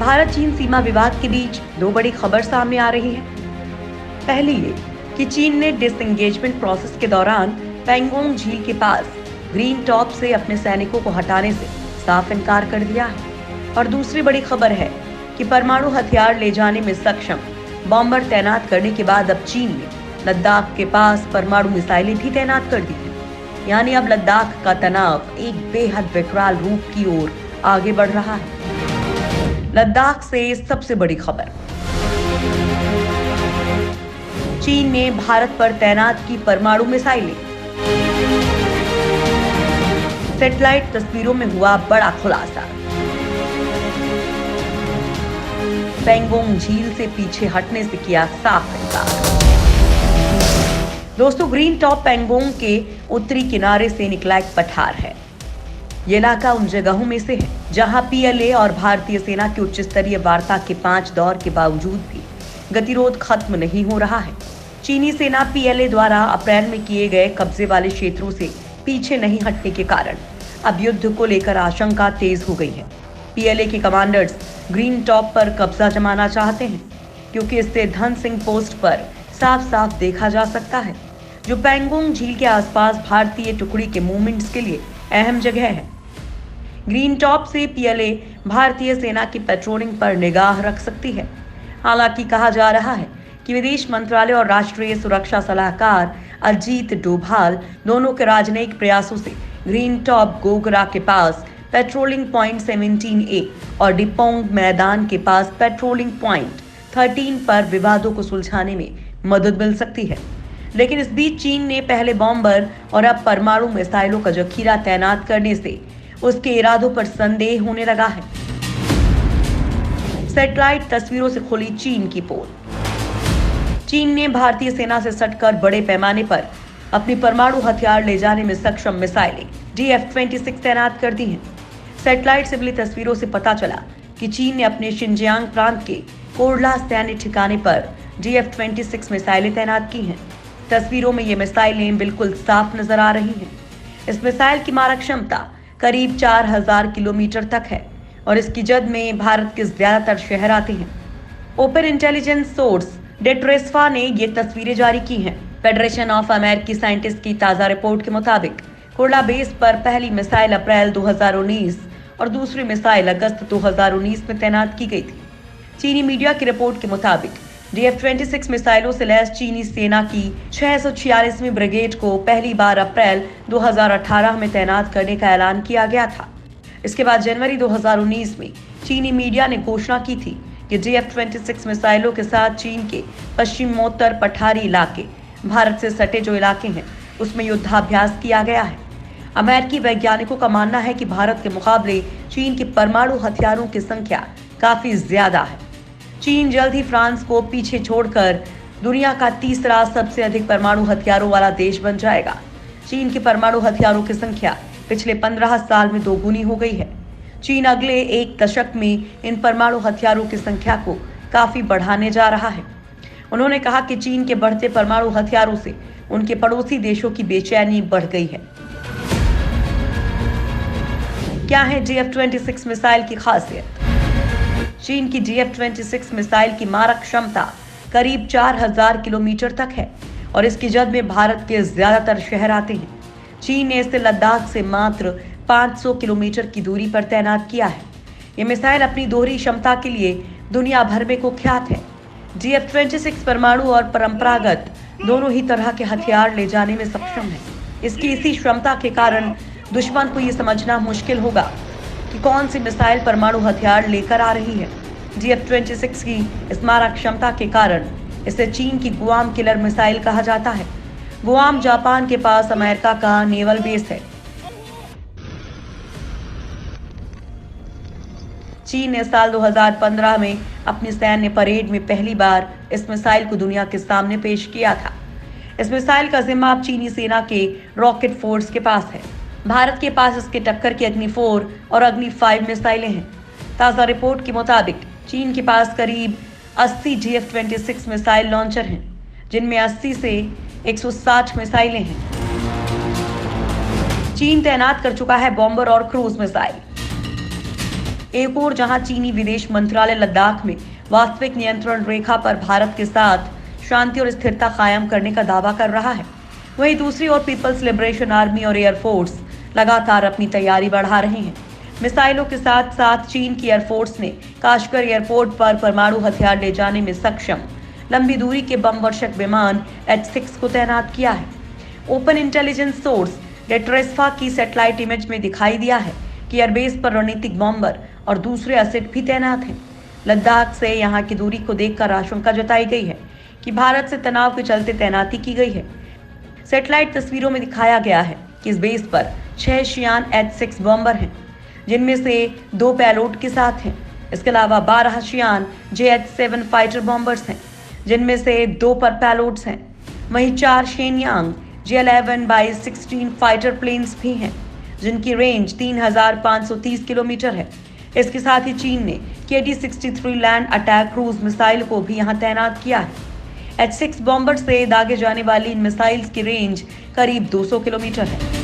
भारत चीन सीमा विवाद के बीच दो बड़ी खबर सामने आ रही है। पहली ये कि चीन ने डिसएंगेजमेंट प्रोसेस के दौरान पैंगोंग झील के पास ग्रीन टॉप से अपने सैनिकों को हटाने से साफ इनकार कर दिया है। और दूसरी बड़ी खबर है कि परमाणु हथियार ले जाने में सक्षम बॉम्बर तैनात करने के बाद अब चीन ने लद्दाख के पास परमाणु मिसाइलें भी तैनात कर दी हैं। यानी अब लद्दाख का तनाव एक बेहद विकराल रूप की ओर आगे बढ़ रहा है। लद्दाख से सबसे बड़ी खबर, चीन ने भारत पर तैनात की परमाणु मिसाइलें। सैटेलाइट तस्वीरों में हुआ बड़ा खुलासा। पैंगोंग झील से पीछे हटने से किया साफ इनकार। दोस्तों, ग्रीन टॉप पैंगोंग के उत्तरी किनारे से निकला एक पठार है। ये इलाका उन जगहों में से है जहां पीएलए और भारतीय सेना की उच्च स्तरीय वार्ता के 5 दौर के बावजूद भी गतिरोध खत्म नहीं हो रहा है। चीनी सेना पीएलए द्वारा अप्रैल में किए गए कब्जे वाले क्षेत्रों से पीछे नहीं हटने के कारण अब युद्ध को लेकर आशंका तेज हो गई है। पीएलए के कमांडर्स ग्रीन टॉप पर कब्जा जमाना चाहते हैं क्योंकि इससे धन सिंह पोस्ट पर साफ साफ देखा जा सकता है, जो पैंगोंग झील के आसपास भारतीय टुकड़ी के मूवमेंट्स के लिए अहम जगह है। ग्रीन टॉप से पीएलए भारतीय सेना की पेट्रोलिंग पर निगाह रख सकती है। हालांकि कहा जा रहा है कि विदेश मंत्रालय और राष्ट्रीय सुरक्षा सलाहकार अजीत डोभाल दोनों के राजनयिक प्रयासों से ग्रीन टॉप गोगरा के पास पेट्रोलिंग पॉइंट 17A और डिपोंग मैदान के पास पेट्रोलिंग पॉइंट 13 पर विवादों को सुलझाने में मदद मिल सकती है। लेकिन इस बीच चीन ने पहले बॉम्बर और अब परमाणु मिसाइलों का जखीरा तैनात करने से उसके इरादों पर संदेह होने लगा है। सैटेलाइट तस्वीरों से खुली चीन की पोल। चीन ने भारतीय सेना से सटकर बड़े पैमाने पर अपनी परमाणु हथियार ले जाने में सक्षम मिसाइलें DF-26 तैनात कर दी हैं। सैटेलाइट से मिली तस्वीरों से पता चला कि चीन ने अपने शिनजियांग प्रांत के कोरला सैन्य ठिकाने पर DF-26 मिसाइलें तैनात की हैं। तस्वीरों में ये मिसाइलें बिल्कुल साफ नजर आ रही हैं। इस मिसाइल की मारक क्षमता करीब 4000 किलोमीटर तक है और इसकी जद में भारत के ज्यादातर शहर आते हैं। ओपन इंटेलिजेंस सोर्स डेट्रेस्फा ने ये तस्वीरें जारी की हैं। फेडरेशन ऑफ अमेरिकी साइंटिस्ट की ताजा रिपोर्ट के मुताबिक कोरला बेस पर पहली मिसाइल अप्रैल 2019 और दूसरी मिसाइल अगस्त 2019 में तैनात की गई थी। चीनी मीडिया की रिपोर्ट के मुताबिक DF-26 मिसाइलों से लैस चीनी सेना की 646वीं ब्रिगेड को पहली बार अप्रैल 2018 में तैनात करने का ऐलान किया गया था। इसके बाद जनवरी 2019 में चीनी मीडिया ने घोषणा की थी कि DF-26 मिसाइलों के साथ चीन के पश्चिमोत्तर पठारी इलाके, भारत से सटे जो इलाके हैं, उसमें युद्धाभ्यास किया गया है। अमेरिकी वैज्ञानिकों का मानना है कि भारत के मुकाबले चीन के परमाणु हथियारों की संख्या काफी ज्यादा है। चीन जल्द ही फ्रांस को पीछे छोड़कर दुनिया का तीसरा सबसे अधिक परमाणु हथियारों वाला देश बन जाएगा। चीन के परमाणु हथियारों की संख्या पिछले 15 साल में दोगुनी हो गई है। चीन अगले एक दशक में इन परमाणु हथियारों की संख्या को काफी बढ़ाने जा रहा है। उन्होंने कहा कि चीन के बढ़ते परमाणु हथियारों से उनके पड़ोसी देशों की बेचैनी बढ़ गई है। क्या है DF-26 मिसाइल की खासियत? चीन की DF-26 मिसाइल की मारक क्षमता करीब 4000 किलोमीटर तक है और इसकी जद में भारत के ज्यादातर शहर आते हैं। चीन ने इसे लद्दाख से मात्र 500 किलोमीटर की दूरी पर तैनात किया है। ये मिसाइल अपनी दोहरी क्षमता के लिए दुनिया भर में कुख्यात है। DF-26 परमाणु और परंपरागत दोनों ही तरह के हथियार ले जाने में सक्षम है। इसकी इसी क्षमता के कारण दुश्मन को ये समझना मुश्किल होगा कि कौन सी मिसाइल परमाणु हथियार लेकर आ रही है। DF-26 की इस मारक क्षमता के कारण इसे चीन की गुआम किलर मिसाइल कहा जाता है। गुआम जापान के पास अमेरिका का नेवल बेस है। चीन ने साल 2015 में अपनी सैन्य परेड में पहली बार इस मिसाइल को दुनिया के सामने पेश किया था। इस मिसाइल का जिम्मा अब चीनी सेना के रॉकेट फोर्स के पास है। भारत के पास इसके टक्कर की अग्नि 4 और अग्नि 5 मिसाइलें हैं। ताज़ा रिपोर्ट के मुताबिक चीन के पास करीब 80 DF-26 मिसाइल लॉन्चर हैं, जिनमें 80 से 160 मिसाइलें हैं। चीन तैनात कर चुका है बॉम्बर और क्रूज मिसाइल। एक और जहां चीनी विदेश मंत्रालय लद्दाख में वास्तविक नियंत्रण रेखा पर भारत के साथ शांति और स्थिरता कायम करने का दावा कर रहा है, वहीं दूसरी ओर पीपल्स लिबरेशन आर्मी और एयरफोर्स लगातार अपनी तैयारी बढ़ा रहे हैं। मिसाइलों के साथ साथ चीन की एयरफोर्स ने काशगर एयरपोर्ट पर परमाणु हथियार ले जाने में सक्षम लंबी दूरी के बम वर्षक विमान H-6 को तैनात किया है। ओपन इंटेलिजेंस सोर्स डेट्रेस्फा की सैटेलाइट इमेज में दिखाई दिया है कि एयरबेस पर रणनीतिक बॉम्बर और दूसरे एसेट भी तैनात हैं। लद्दाख से यहां की दूरी को देखकर आशंका जताई गई है कि भारत से तनाव के चलते तैनाती की गई है। सैटेलाइट तस्वीरों में दिखाया गया है कि इस बेस पर 6 शियान H-6 बॉम्बर हैं, जिनमें से 2 पेलोड के साथ हैं। इसके अलावा 12 शियान JH-7 फाइटर बॉम्बर्स हैं, जिनमें से 2 पर पेलोड्स हैं। वहीं 4 शेनयांग JL-11/16 फाइटर प्लेन्स भी हैं, जिनकी रेंज 3530 किलोमीटर है। इसके साथ ही चीन ने KD-63 land attack cruise missile को भी यहां तैनात किया है। H-6 बॉम्बर से दागे जाने वाली इन मिसाइल्स की रेंज करीब 200 किलोमीटर है।